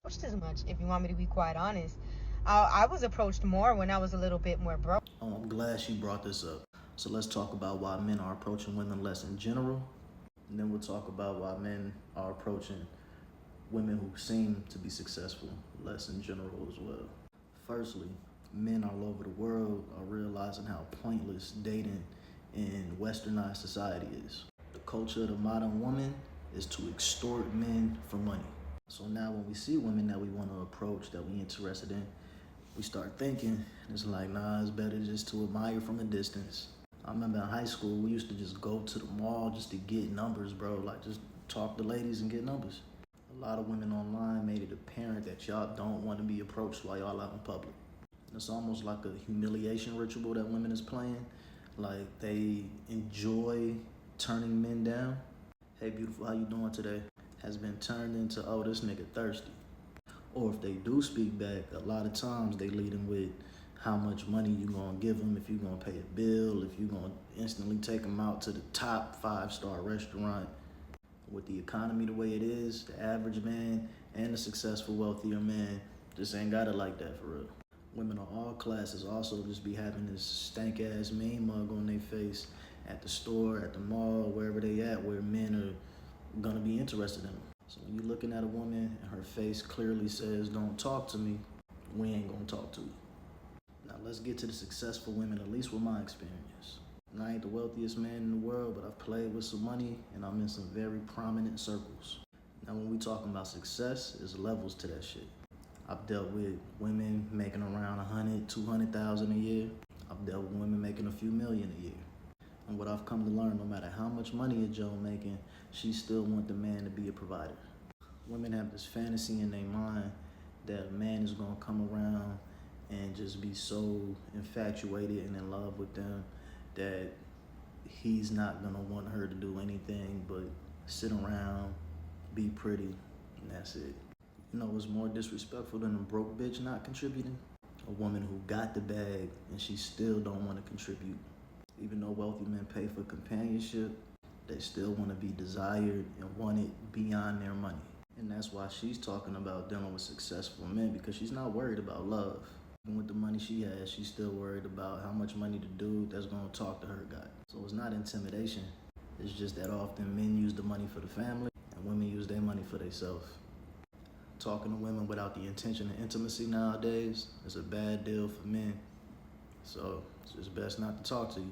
approached as much, if you want me to be quite honest. I was approached more when I was a little bit more broke. Oh, I'm glad she brought this up. So let's talk about why men are approaching women less in general, and then we'll talk about why men are approaching women who seem to be successful less in general as well. Firstly, men all over the world are realizing how pointless dating in westernized society is. The culture of the modern woman is to extort men for money. So now when we see women that we want to approach, that we interested in, we start thinking, it's like, nah, it's better just to admire from a distance. I remember in high school, we used to just go to the mall just to get numbers, bro. Like, just talk to ladies and get numbers. A lot of women online made it apparent that y'all don't want to be approached while y'all out in public. It's almost like a humiliation ritual that women is playing. Like, they enjoy turning men down. Hey, beautiful, how you doing today? Has been turned into, oh, this nigga thirsty. Or if they do speak back, a lot of times they lead them with how much money you gonna give them, if you gonna pay a bill, if you gonna instantly take them out to the top 5-star restaurant. With the economy the way it is, the average man and the successful, wealthier man just ain't got it like that for real. Women of all classes also just be having this stank ass mean mug on their face at the store, at the mall, wherever they at, where men are gonna be interested in them. So when you're looking at a woman and her face clearly says, don't talk to me, we ain't gonna talk to you. Now let's get to the successful women, at least with my experience. And I ain't the wealthiest man in the world, but I've played with some money and I'm in some very prominent circles. Now when we talking about success, there's levels to that shit. I've dealt with women making around 100, 200,000 a year. I've dealt with women making a few million a year. And what I've come to learn, no matter how much money a Joe making, she still want the man to be a provider. Women have this fantasy in their mind that a man is gonna come around and just be so infatuated and in love with them that he's not gonna want her to do anything but sit around, be pretty, and that's it. You know what's more disrespectful than a broke bitch not contributing? A woman who got the bag and she still don't want to contribute. Even though wealthy men pay for companionship, they still want to be desired and wanted beyond their money. And that's why she's talking about dealing with successful men, because she's not worried about love. Even with the money she has, she's still worried about how much money the dude that's going to talk to her got. So it's not intimidation. It's just that often men use the money for the family and women use their money for themselves. Talking to women without the intention of intimacy nowadays is a bad deal for men. So it's just best not to talk to you.